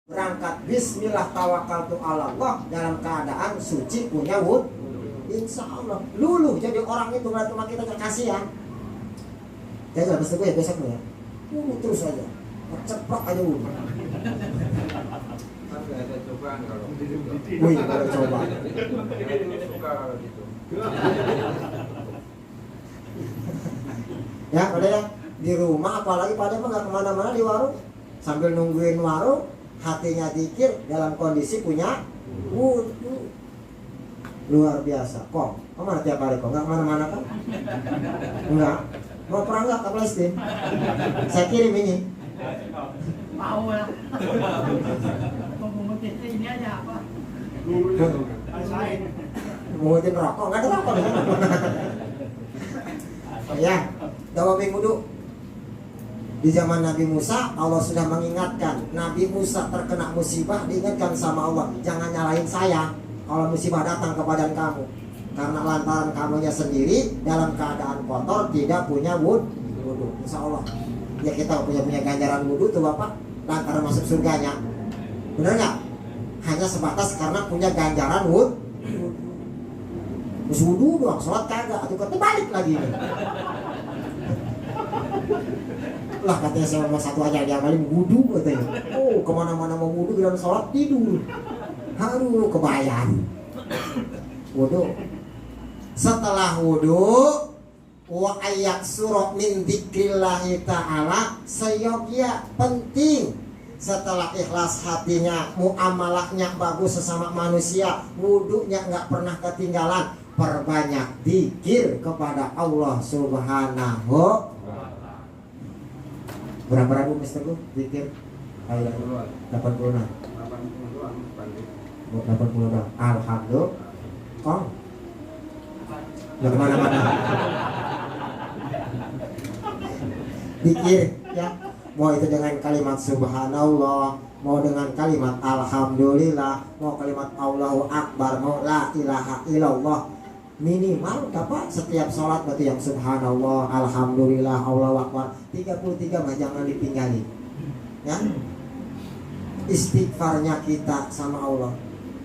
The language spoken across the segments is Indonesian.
berangkat bismillah tawakaltu ala Allah dalam keadaan suci punya wudhu, insya Allah luluh jadi orang itu. Berarti cuma kita kasihan. Jadi lah besok ya besok ya terus aja cepat aja wudhu. Ada cobaan kalau Wih, ada cobaan. Suka gitu. Ya, pada ya di rumah apalagi pada mah nggak kemana-mana di warung sambil nungguin warung, hatinya zikir dalam kondisi punya wudhu. Luar biasa. Kok kemana tiap hari kok? Nggak kemana-mana kan? Enggak. Mau perang nggak ke Palestina? Saya kirim ini. Mau lah. Mau ini aja apa? Mengutin rokok, nggak ada rokok di sana. Ya, dawaming wudhu. Di zaman Nabi Musa, Allah sudah mengingatkan. Nabi Musa terkena musibah, diingatkan sama Allah, jangan nyalahin saya kalau musibah datang kepada kamu, karena lantaran kamunya sendiri dalam keadaan kotor, tidak punya wudhu. Insya Allah ya kita punya ganjaran wudhu tuh Bapak, lantaran masuk surganya. Benar nggak? Hanya sebatas karena punya ganjaran wudhu. Wudhu doang, sholat kagak, atau kata balik lagi nih. Lah katanya saya mau satu aja diamalin wudhu katanya. Oh kemana-mana mau wudhu dalam sholat tidur. Haru kebayang. Wudhu. Setelah wudhu, wa ayak surah min dzikrillahi ta'ala, seyogia penting. Setelah ikhlas hatinya, muamalahnya bagus sesama manusia, wudhunya nggak pernah ketinggalan, perbanyak dzikir kepada Allah Subhanahu. Berapa ribu Mister Gu? Zikir? Ayo 80 an. 80 an. Alhamdulillah. Kong. Nggak kemana-mana. Zikir ya. Mau itu dengan kalimat subhanallah, mau dengan kalimat alhamdulillah, mau kalimat Allahu Akbar, mau la ilaha illallah. Minimal dapat setiap sholat berarti yang subhanallah, alhamdulillah, Allahu Akbar 33 mah jangan ditinggali. Ya. Istighfarnya kita sama Allah.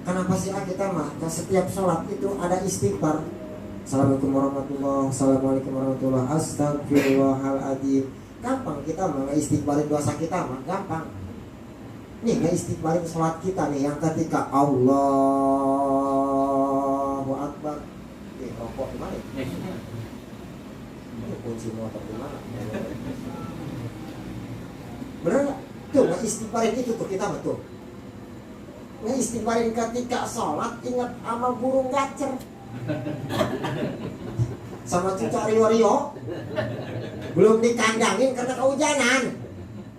Kenapa sih kita mah setiap sholat itu ada istighfar. Assalamualaikum warahmatullahi, assalamualaikum warahmatullahi, astagfirullahaladzim. Gampang kita mau istighfarin dosa kita mah gampang. Nih istighfarin sholat kita nih yang ketika Allahu Akbar. Rokok di mana? Ini kunci motor di mana? Bener nggak? Tuh istighfarin itu tuh kita betul. Istighfarin ketika sholat, ingat sama burung gacer. Sama cucak Rio belum dikandangin karena kehujanan.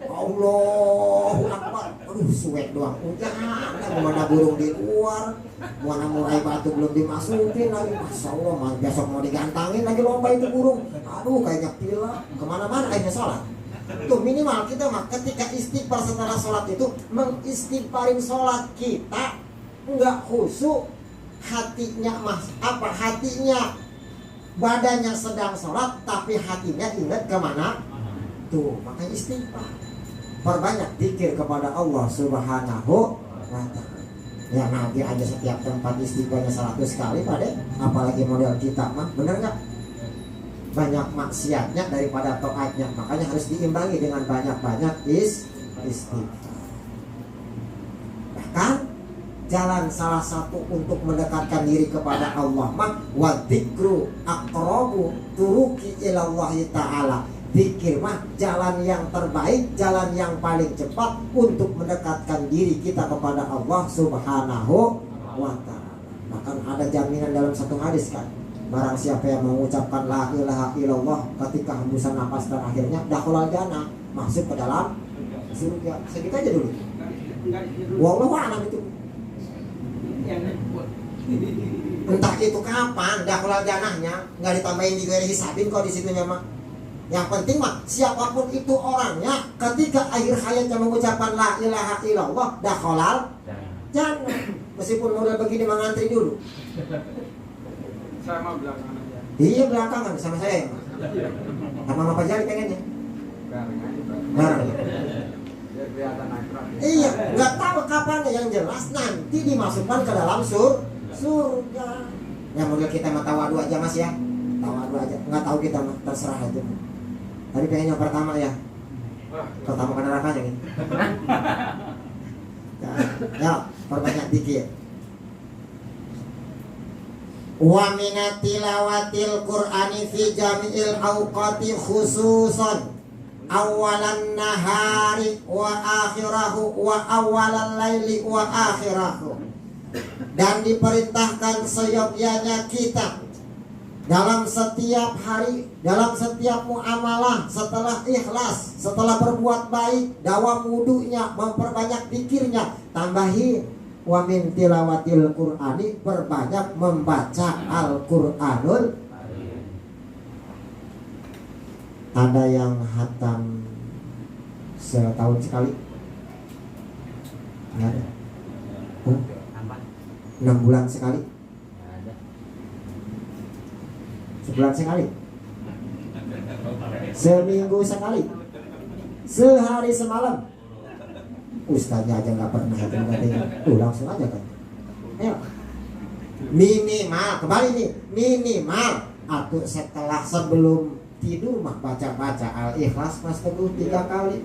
Allahu Akbar. Aduh suwek doang hujan. Mana burung di luar, mana murai batu belum dimasukin lagi. Masya Allah, besok mau digantangin lagi lomba itu burung. Aduh kayaknya pila. Kemana-mana akhirnya sholat. Tuh minimal kita mah ketika istighfar setelah sholat itu mengistighfarin sholat kita enggak khusyuk, hatinya hatinya badannya sedang sholat tapi hatinya ingat kemana. Tuh makanya istighfar, perbanyak zikir kepada Allah Subhanahu wa ta'ala. Ya Nabi aja setiap tempat istighfarnya 100 kali pada, apalagi model kita mah, bener nggak? Banyak maksiatnya daripada taatnya, makanya harus diimbangi dengan banyak-banyak istighfar. Bahkan jalan salah satu untuk mendekatkan diri kepada Allah mah wa dzikru aqrabu turuqi ilallahi ta'ala. Zikir mah jalan yang terbaik, jalan yang paling cepat untuk mendekatkan diri kita kepada Allah Subhanahu wa ta'ala. Bahkan ada jaminan dalam satu hadis kan, barang siapa yang mengucapkan la ilaha illallah ketika hembusan napas terakhirnya, dakhalal jannah, masuk ke dalam surga. Sedikit aja dulu. Wallahu a'lam itu. Entah itu kapan dakhalal jannahnya, enggak ditambahin di garis hisabin kok di situnya mah. Yang penting mah siapapun itu orangnya ketika akhir hayatnya mengucapkan la ilaha illallah dakhalal jannah. Meskipun model begini mengantri dulu. Sama belakangan aja. Iya belakangan sama saya ya. Sama Bapak Jali pengennya. Bareng aja, Pak. Bareng. Ya Biar kelihatan akrab. Iya, nggak tahu kapan, yang jelas nanti dimasukkan ke dalam surga. Yang model kita mah tawadu aja mas ya, tawadu aja, nggak tahu kita mah terserah aja. Tapi pengen yang pertama ya, Wah, pertama ke nerakanya nih. Ya, perbanyak dikit. Wa minatilawatil Qur'ani fi jami'il awqati khususan awalan nahari wa akhirahu wa awalan laili wa akhirahu. Dan diperintahkan seyogyanya kita dalam setiap hari, dalam setiap muamalah, setelah ikhlas, setelah berbuat baik, dawam wudunya, memperbanyak zikirnya, tambahin wa min tilawatil Qur'ani, perbanyak membaca Al-Qur'anul. Ada yang hatam setahun sekali? Nggak ada. 6 bulan sekali? Sebulan sekali? Seminggu sekali? Sehari semalam? Ustaznya aja nggak pernah hatam katanya. Langsung aja kan. Ayo. Minimal, kembali nih, minimal atau setelah sebelum tidur mah baca-baca Al-Ikhlas Mas Teguh 3 kali,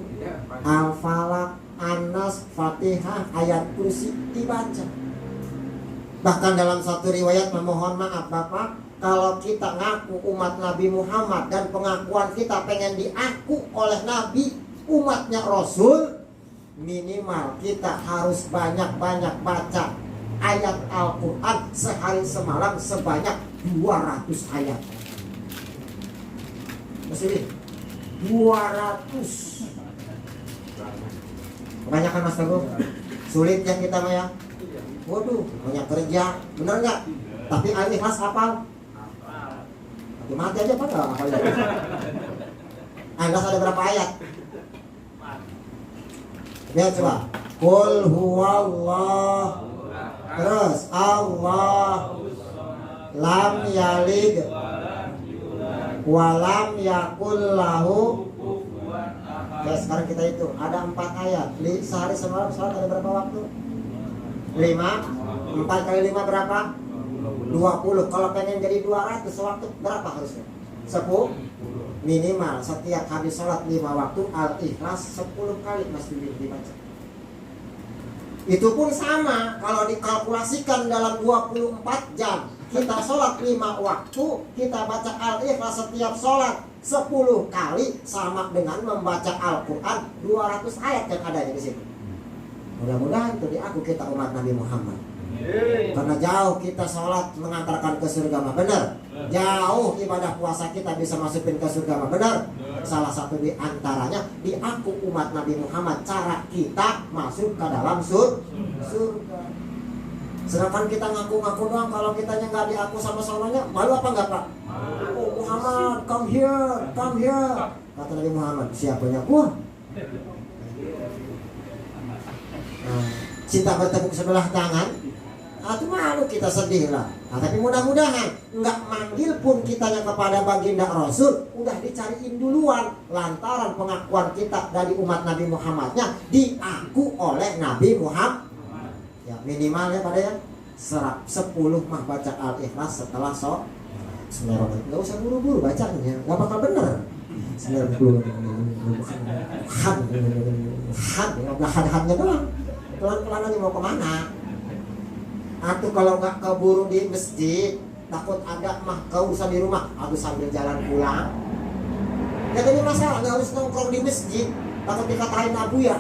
Al-Falaq, An-Nas, Fatihah, ayat kursi dibaca. Bahkan dalam satu riwayat, memohon maaf Bapak, kalau kita ngaku umat Nabi Muhammad dan pengakuan kita pengen diaku oleh Nabi, umatnya Rasul, minimal kita harus banyak-banyak baca ayat Al-Quran sehari semalam sebanyak 200 ayat. Masih 200. Kebanyakan Mas Teguh. Sulit yang kita mah ya. Waduh, banyak kerja, bener nggak? Tapi Al-Ikhlas hafal? Tapi mati aja Pak, nggak hafal. Al-Ikhlas ada berapa ayat? Lihat coba. Qul huwallah. Terus Allah lam yalid walam yakul lahu. Oke, sekarang kita hitung. Ada 4 ayat. Sehari semalam sholat ada berapa waktu? 5. 4 kali 5 berapa? 20. Kalau pengen jadi 200 sewaktu berapa harusnya? 10. Minimal setiap habis sholat 5 waktu Al-Ikhlas 10 kali Mas dibaca. Itu pun sama kalau dikalkulasikan dalam 24 jam. Kita sholat 5 waktu, kita baca Al-Ikhlas setiap sholat 10 kali, sama dengan membaca Al-Quran 200 ayat yang adanya di situ. Mudah-mudahan itu diaku kita umat Nabi Muhammad. Karena jauh kita sholat mengantarkan ke surga mah benar. Jauh ibadah puasa kita bisa masukin ke surga mah benar. Salah satu di antaranya diaku umat Nabi Muhammad, cara kita masuk ke dalam surga. Sedangkan kita ngaku-ngaku doang, kalau kitanya nggak diaku sama saudaranya, malu apa nggak Pak? Oh Muhammad, come here, come here. Kata Nabi Muhammad, siapanya gua? Cinta bertepuk sebelah tangan, itu malu kita sedih lah. Nah, tapi mudah-mudahan nggak manggil pun kitanya kepada baginda Rasul, udah dicariin duluan. Lantaran pengakuan kita dari umat Nabi Muhammadnya diaku oleh Nabi Muhammad. Ya minimal ya pada ya 10 mah baca Al-Ikhlas setelah sholat. Bismillahirrahmanirrahim. Nggak usah buru-buru bacanya, nggak bakal bener. 90 had-hadnya doang. Pelan-pelan aja mau kemana. Atau kalau nggak keburu di masjid, takut ada mah keurusan di rumah, aku sambil jalan pulang. Ya jadi masalah, nggak harus nongkrong di masjid, takut dikatain abu ya.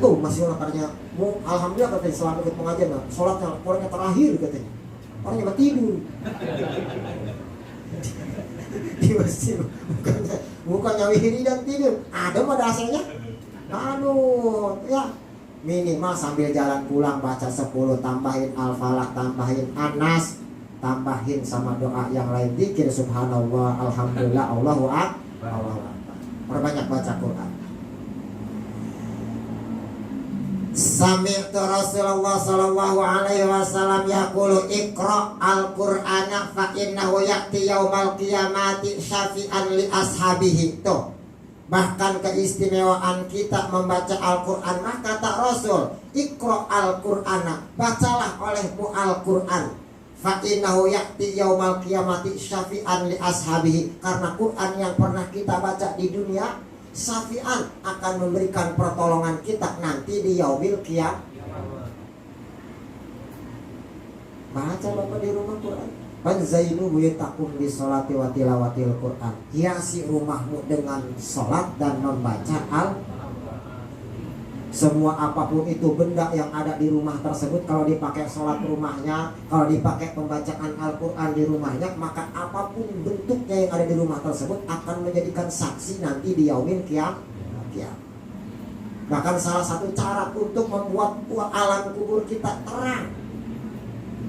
Tuh masih orang katanya, alhamdulillah katanya selama ikut pengajian, nah, sholatnya orangnya terakhir katanya, orangnya mah tidur. Di masjid bukannya wiridan tidur, ada mah dasarnya. Aduh, ya minimal sambil jalan pulang baca 10, tambahin Al-Falaq, tambahin An-Nas, tambahin sama doa yang lain, zikir subhanallah, alhamdulillah, Allahu akbar. Perbanyak baca Quran. Sami'tu Rasulullah sallallahu alaihi wasallam yaqulu iqra al-Qur'ana fa innahu ya'ti yaumal qiyamati syafi'an li ashabihi. Tuh. Bahkan keistimewaan kita membaca Al-Quran, mah kata Rasul, Iqra al-Qur'ana, bacalah olehmu Al-Quran, fa innahu ya'ti yaumal qiyamati syafi'an li ashabihi. Karena Quran yang pernah kita baca di dunia, syafi'an, akan memberikan pertolongan kita nanti di yaumil qiyamah. Baca Bapak di rumah Quran. Panzainu buyutakum bi sholati wa tilawatil Quran. Hiasi rumahmu dengan sholat dan membaca semua apapun itu benda yang ada di rumah tersebut, kalau dipakai sholat rumahnya, kalau dipakai pembacaan Al-Quran di rumahnya, maka apapun bentuknya yang ada di rumah tersebut akan menjadikan saksi nanti di yaumil qiyamah. Bahkan salah satu cara untuk membuat alam kubur kita terang,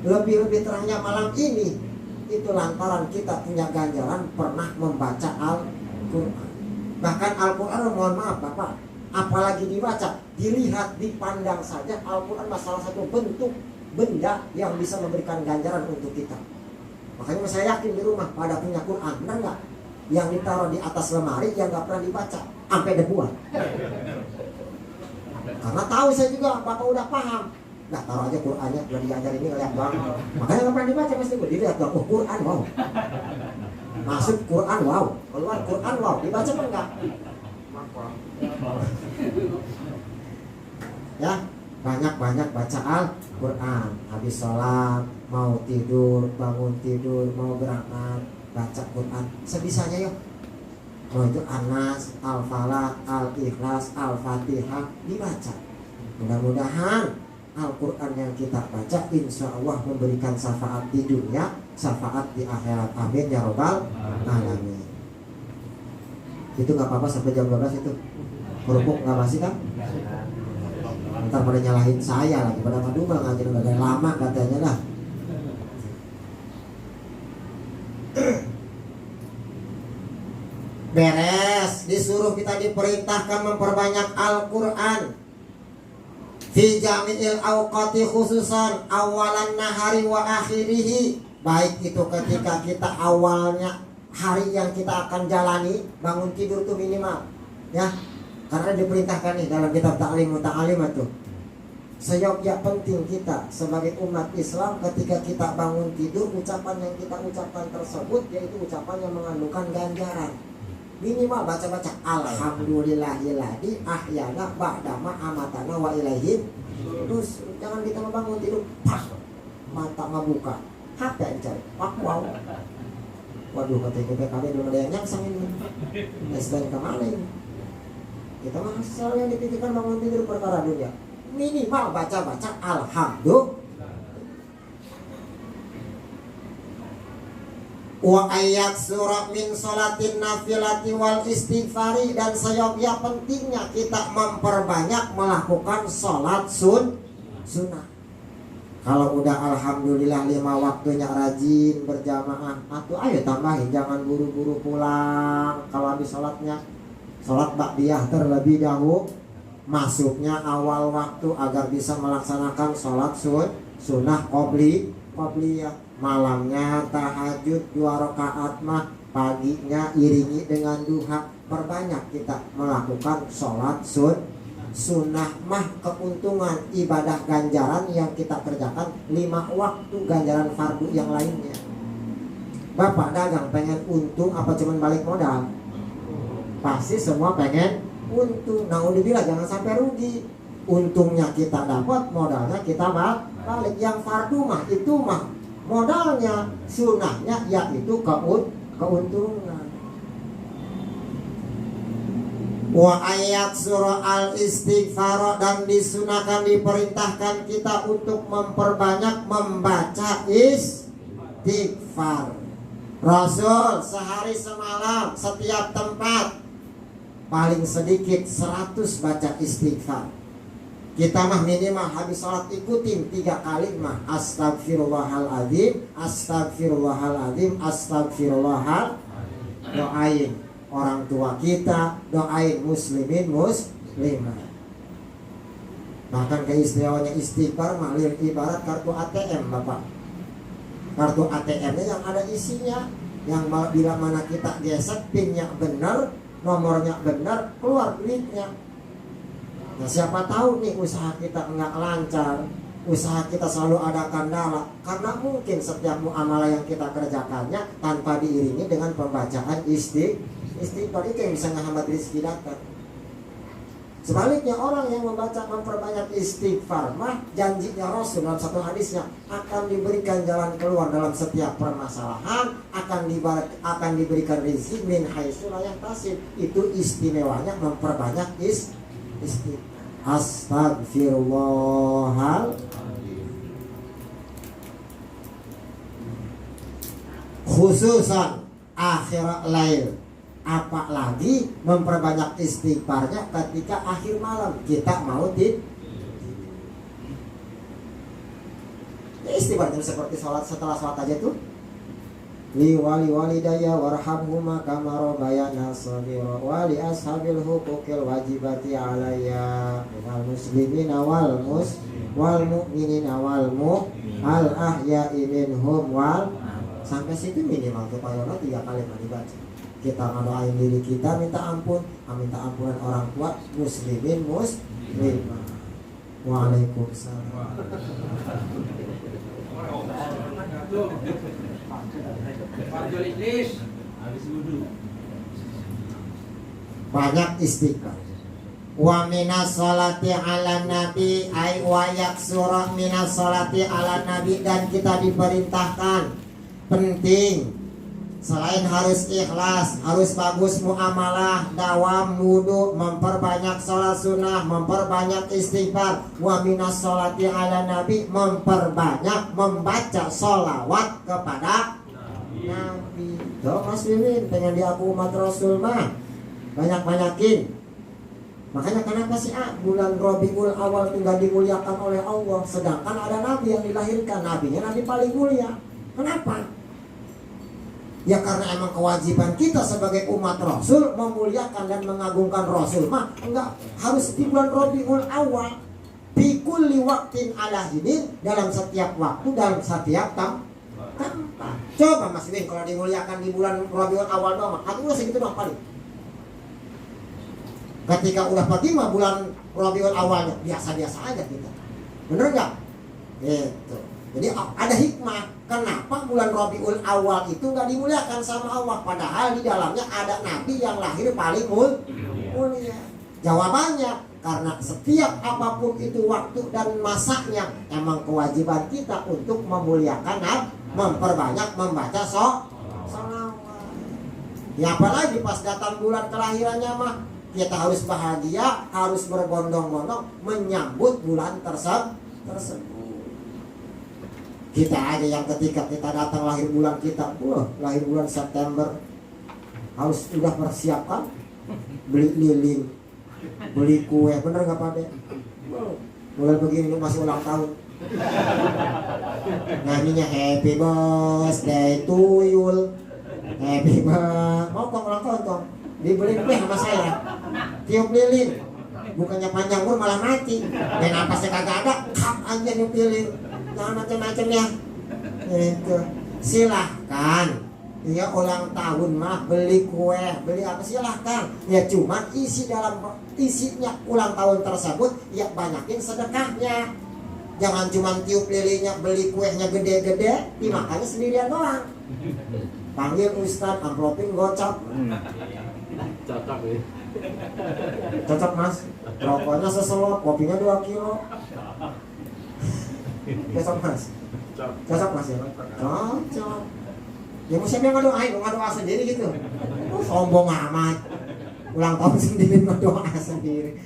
lebih-lebih terangnya malam ini, itu lantaran kita punya ganjaran pernah membaca Al-Quran. Bahkan Al-Quran, mohon maaf Bapak, apalagi dibaca, dilihat, dipandang saja, Al-Quran salah satu bentuk benda yang bisa memberikan ganjaran untuk kita. Makanya saya yakin di rumah pada punya Quran, benar nggak? Yang ditaruh di atas lemari yang nggak pernah dibaca, sampai debuan. Karena tahu saya juga, Bapak udah paham. Nah, taruh aja Qurannya, udah diajarin ini ngeliat doang. Makanya nggak pernah dibaca, pasti gue dilihat doang. Oh, Quran, wow. Masuk Quran, wow. Keluar Quran, wow. Dibaca apa enggak? Ya, banyak-banyak baca Al-Quran. Habis sholat, mau tidur, bangun tidur, mau berangkat, baca Quran. Sebisanya yuk. Mau itu An-Nas, Al-Falaq, Al-Ikhlas, Al-Fatihah, dibaca. Mudah-mudahan Al-Quran yang kita baca insya Allah memberikan syafaat di dunia, syafaat di akhirat. Amin ya robbal alamin. Itu gak apa-apa sampai jam 12 itu. Kerupuk gak basi kan? Ntar pada nyalahin saya lagi, pada ngadu ngaji udah lama katanya lah. Beres, disuruh kita diperintahkan memperbanyak Al-Quran fi jami'il awqati khususan awalan nahari wa akhirihi. Baik itu ketika kita awalnya hari yang kita akan jalani, bangun tidur tuh minimal ya, karena diperintahkan nih dalam kitab Ta'lim Muta'alim itu. Seyogyanya penting kita sebagai umat Islam ketika kita bangun tidur, ucapan yang kita ucapkan tersebut yaitu ucapan yang mengandungkan ganjaran. Minimal baca-baca alhamdulillahilladzi ahyana ba'dama amatana wa ilaihin. Terus jangan kita bangun tidur pas mata ngebuka HP dicari wow. Waduh, kata PKB belum ada yang nyangsang ini. Sedang kemana ini? Kita masih yang dipikirkan bangun tidur perkara dunia. Minimal baca-baca alhamdulillah. Wa ayat surah min sholatin nafilati wal istighfari. Dan seyogyanya pentingnya kita memperbanyak melakukan sholat sunnah. Kalau udah alhamdulillah 5 waktunya rajin berjamaah, atuh ayo tambahin, jangan buru-buru pulang. Kalau habis sholatnya, sholat ba'diyah terlebih dahulu, masuknya awal waktu agar bisa melaksanakan sholat sunnah qobliyah. Malamnya tahajud 2 rakaat mah, paginya iringi dengan duha. Perbanyak kita melakukan sholat sunnah mah, keuntungan ibadah ganjaran yang kita kerjakan 5 waktu ganjaran fardu yang lainnya. Bapak dagang pengen untung apa cuman balik modal? Pasti semua pengen untung. Naudzubillah, jangan sampai rugi. Untungnya kita dapat, modalnya kita balik. Yang fardu mah itu mah modalnya, sunnahnya yaitu keuntungan. Wa ayat surah al-istighfar, dan disunahkan, diperintahkan kita untuk memperbanyak membaca istighfar. Rasul sehari semalam setiap tempat paling sedikit 100 baca istighfar. Kita mah minimal habis sholat ikutin 3 kali mah astagfirullahaladzim, astagfirullahaladzim, astagfirullahal. Doain orang tua kita, doain muslimin muslimah. Bahkan keistimewaannya istighfar mah ibarat kartu ATM Bapak. Kartu ATM-nya yang ada isinya, yang bila mana kita gesek pinnya benar, nomornya benar, keluar duitnya. Nah siapa tahu nih usaha kita nggak lancar, usaha kita selalu ada kendala, karena mungkin setiap muamalah yang kita kerjakannya tanpa diiringi dengan pembacaan istighfar. Itu yang bisa menghambat rezeki datang. Sebaliknya orang yang memperbanyak istighfar mah janjinya Rasul dalam satu hadisnya akan diberikan jalan keluar dalam setiap permasalahan, akan diberikan rezeki min haitsu la yahtasib. Itu istimewanya memperbanyak istighfar. Astagfirullahal khususan akhir lail, apalagi memperbanyak istighfarnya ketika akhir malam kita mau istighfarnya seperti sholat, setelah sholat aja tuh li wali walidayya warhamhuma kama rabbayana shaghira wa li ashabil huquqil wajibati alayya minal muslimina wal mu'minina wal al ahya'i minhum wal, sampai situ minimal kepayona 3 kali dibaca. Kita ngedoain diri kita, minta ampun, minta ampunan orang tua, muslimin muslimah. Waalaikumsalam. Banyak istighfar. Wa minas salati ala nabi ay wa yaksura minas salati ala nabi, dan kita diperintahkan penting selain harus ikhlas, harus bagus muamalah, dawam wudu, memperbanyak sholat sunnah, memperbanyak istighfar. Wa minas sholati ala nabi, memperbanyak membaca sholawat kepada Nabi. Tuh muslimin, pengen diaku umat Rasul mah banyak-banyakin. Makanya kenapa sih bulan Rabiul Awal tinggal dimuliakan oleh Allah, sedangkan ada Nabi yang dilahirkan, nabinya Nabi paling mulia. Kenapa? Ya karena emang kewajiban kita sebagai umat Rasul memuliakan dan mengagungkan Rasul mah enggak harus di bulan Rabiul Awal, fi kulli waqtin ala hinin, dalam setiap waktu, dalam setiap tempat. Coba Mas Win kalau dimuliakan di bulan Rabiul Awal doang, aku udah segitu doang paling. Ketika udah pergi mah bulan Rabiul Awalnya biasa-biasa aja kita. Bener nggak? Gitu. Jadi ada hikmah kenapa bulan Rabiul Awal itu nggak dimuliakan sama Allah, padahal di dalamnya ada Nabi yang lahir paling mulia. Jawabannya karena setiap apapun itu waktu dan masanya, emang kewajiban kita untuk memuliakan Nabi, memperbanyak membaca sholawat. Ya apalagi pas datang bulan kelahirannya mah kita harus bahagia, harus berbondong-bondong menyambut bulan tersebut. Kita aja yang ketika kita datang lahir bulan kita, lahir bulan September, harus udah persiapkan beli lilin, beli kue, bener nggak Pak De? Mulai begini masih ulang tahun, nyanyinya happy birthday to you, happy birthday, mau kong ulang tahun kong, dibeli kue sama saya, tiup lilin, bukannya panjang umur malah mati, dan apa sih kagak ada, kap aja tiup lilin. Jangan macam-macam ya. Itu silahkan. Ya ulang tahun mah beli kue, beli apa silahkan. Ya cuman isinya ulang tahun tersebut ya banyakin sedekahnya. Jangan cuman tiup lilinnya, beli kuenya gede-gede, dimakannya sendirian doang. Panggil Ustadz, amplopin gocap. Cocok ya. Cocok Mas. Rokoknya seselop, kopinya 2 kilo. Cocok Mas. Cocok Mas ya? Cocok. Ya mau siapa yang ngedoain? Ngedoa sendiri gitu. Sombong amat. Ulang tahun sendiri ngedoa sendiri.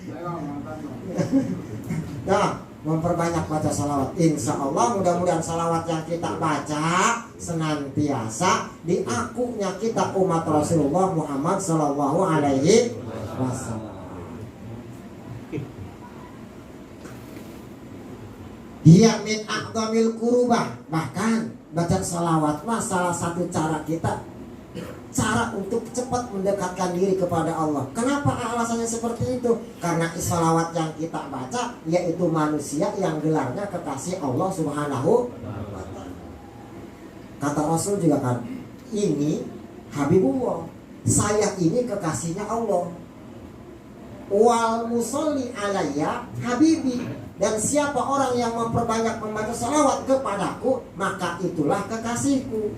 Nah, memperbanyak baca salawat. Insya Allah mudah-mudahan salawat yang kita baca senantiasa diakunya kita umat Rasulullah Muhammad Sallallahu Alaihi Wasallam. Dia min aqdamil kurubah, bahkan baca salawat mah salah satu cara kita, cara untuk cepat mendekatkan diri kepada Allah. Kenapa alasannya seperti itu? Karena salawat yang kita baca yaitu manusia yang gelarnya kekasih Allah Subhanahu wa Ta'ala. Kata Rasul juga kan, ini Habibullah, saya ini kekasihnya Allah. Wal musolli alayya habibi, dan siapa orang yang memperbanyak membaca salawat kepadaku, maka itulah kekasihku.